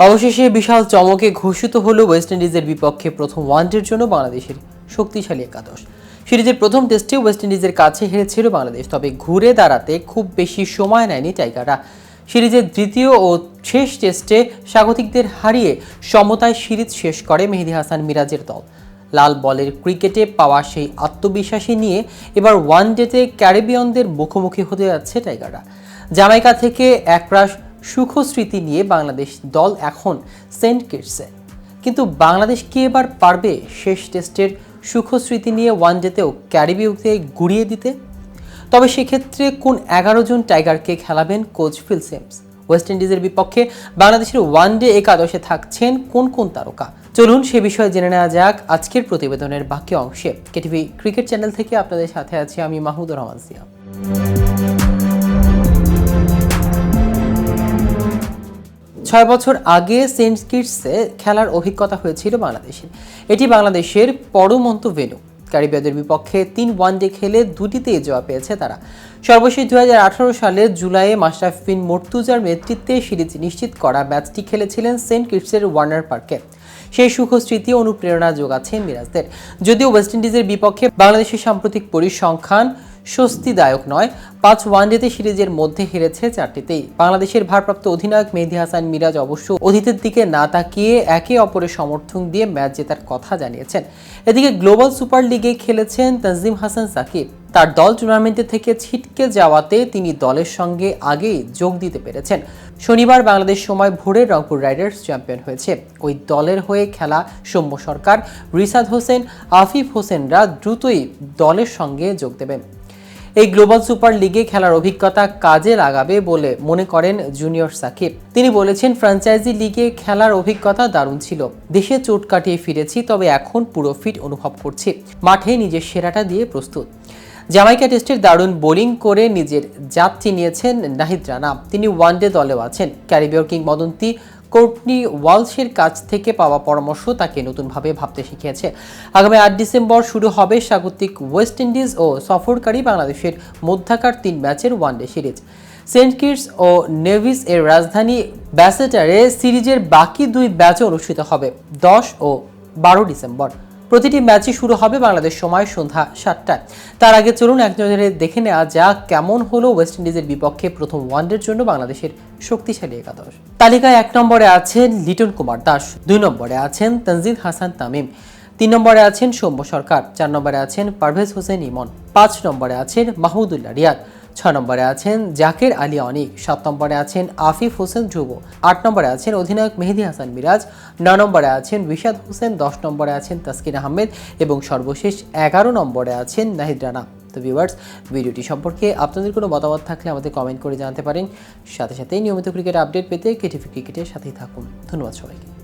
অবশেষে বিশাল চমকে ঘোষিত হলো ওয়েস্ট ইন্ডিজের বিপক্ষে প্রথম ওয়ানডের জন্য বাংলাদেশের শক্তিশালী একাদশ। সিরিজের প্রথম টেস্টে ওয়েস্ট ইন্ডিজের কাছে হেরেছিল বাংলাদেশ, তবে ঘুরে দাঁড়াতে খুব বেশি সময় নেয়নি টাইগাররা। সিরিজের দ্বিতীয় ও শেষ টেস্টে স্বাগতিকদের হারিয়ে সমতায় সিরিজ শেষ করে মেহেদী হাসান মিরাজের দল। লাল বলের ক্রিকেটে পাওয়া সেই আত্মবিশ্বাসী নিয়ে এবার ওয়ানডেতে ক্যারিবিয়ানদের মুখোমুখি হতে যাচ্ছে টাইগাররা। জামাইকা থেকে একরাশ সুখ স্মৃতি নিয়ে বাংলাদেশ দল এখন সেন্ট কিটসে, কিন্তু বাংলাদেশ কি এবার পারবে শেষ টেস্টের সুখ স্মৃতি নিয়ে ওয়ানডেতেও ক্যারিবীয়কে গুড়িয়ে দিতে? তবে সেক্ষেত্রে কোন 11 জন টাইগারকে খেলাবেন কোচ ফিল সিমস? ওয়েস্ট ইন্ডিজের বিপক্ষে বাংলাদেশের ওয়ানডে একাদশে থাকছেন কোন কোন তারকা? চলুন সে বিষয়ে জেনে নেওয়া যাক আজকের প্রতিবেদনের বাকি অংশে। কেটিভি ক্রিকেট চ্যানেল থেকে আপনাদের সাথে আছি আমি মাহমুদুর রহমান সিয়া। 6 বছর আগে সেন্ট কিটসে খেলার অভিজ্ঞতা হয়েছিল বাংলাদেশের। এটি বাংলাদেশের পরমন্ত ভেন্যু। ক্যারিবীয়দের বিপক্ষে 3 ওয়ানডে খেলে দুটিতেই জয় পেয়েছে তারা। সর্বশেষ 2018 সালের জুলাইয়ে মাশরাফি বিন মুর্তজার নেতৃত্বে সিরিজ নিশ্চিত করা ম্যাচটি খেলেছিলেন সেন্ট কিটসের ওয়ার্নার পার্কে। সেই সুখ স্মৃতি অনুপ্রেরণা যোগাচ্ছে মিরাজদের। যদিও ওয়েস্ট ইন্ডিজের বিপক্ষে বাংলাদেশের সাম্প্রতিক পরিসংখ্যান স্বস্তিদায়ক নয়। 5 ওয়ানডেতে সিরিজের মধ্যে হেরেছে 4টিতেই। বাংলাদেশের ভারপ্রাপ্ত অধিনায়ক মেহেদী হাসান মিরাজ অবশ্য অতীতের দিকে না তাকিয়ে একে অপরের সমর্থন দিয়ে ম্যাচ জেতার কথা জানিয়েছেন। এদিকে গ্লোবাল সুপার লিগে খেলেছেন তানজিম হাসান সাকিব। তার দল টুর্নামেন্টে থেকে ছিটকে যাওয়াতে তিনি দলের সঙ্গে আগেই যোগ দিতে পেরেছেন। শনিবার বাংলাদেশ সময় ভোরে রংপুর রাইডার্স চ্যাম্পিয়ন হয়েছে। ওই দলের হয়ে খেলা সৌম্য সরকার, রিশাদ হোসেন, আফিফ হোসেনরা দ্রুতই দলের সঙ্গে যোগ দেবেন। এই গ্লোবাল সুপার লিগে খেলার অভিজ্ঞতা কাজে লাগাবে বলে মনে করেন জুনিয়র সাকিব। তিনি বলেছেন, ফ্র্যাঞ্চাইজি লিগে খেলার অভিজ্ঞতা দারুণ ছিল। দেশে চোট কাটিয়ে ফিরেছি, তবে এখন পুরো ফিট অনুভব করছি। মাঠে নিজের সেরাটা দিয়ে প্রস্তুত। জামাইকা টেস্টের দারুণ বোলিং করে নিজের জাত চিনিয়েছেন নাহিদ রানা। তিনি ওয়ানডে দলেও আছেন। ক্যারিবীয় কিংবদন্তি কোর্টনি ওয়ালশের কাছ থেকে পাওয়া পরামর্শ তাকে নতুনভাবে ভাবতে শিখিয়েছে। আগামী 8 ডিসেম্বর শুরু হবে স্বাগতিক ওয়েস্ট ইন্ডিজ ও সফরকারী বাংলাদেশের মধ্যাকার 3 ম্যাচের ওয়ানডে সিরিজ। সেন্ট কিটস ও নেভিস এর রাজধানী ব্যাসেটারে সিরিজের বাকি 2 ম্যাচও অনুষ্ঠিত হবে 10 ও 12 ডিসেম্বর। প্রতিটি ম্যাচই শুরু হবে বাংলাদেশ সময় সন্ধ্যা 7টায়। তার আগে চলুন এক নজরে দেখে নেওয়া যাক কেমন হলো ওয়েস্ট ইন্ডিজের বিপক্ষে প্রথম ওয়ানডের জন্য বাংলাদেশের শক্তিশালী একাদশ। তালিকায় 1 নম্বরে আছেন লিটন কুমার দাস, 2 নম্বরে আছেন তানজিদ হাসান তামিম, 3 নম্বরে আছেন সৌম্য সরকার, 4 নম্বরে আছেন পারভেজ হোসেন ইমন, 5 নম্বরে আছেন মাহমুদুল্লাহ রিয়াদ, 6 নম্বরে আছেন জাকের আলী অনিক, 7 নম্বরে আছেন আফিফ হোসেন ধ্রুব, 8 নম্বরে আছেন অধিনায়ক মেহেদী হাসান মিরাজ, 9 নম্বরে আছেন রিশাদ হোসেন, 10 নম্বরে আছেন তাসকিন আহমেদ এবং সর্বশেষ 11 নম্বরে আছেন নাহিদ রানা। তো ভিউয়ার্স, ভিডিওটি সম্পর্কে আপনাদের কোনো মতামত থাকলে আমাদের কমেন্ট করে জানাতে পারেন। সাথে সাথে নিয়মিত ক্রিকেট আপডেট পেতে কেটিভি ক্রিকেটের সাথেই থাকুন। ধন্যবাদ সবাইকে।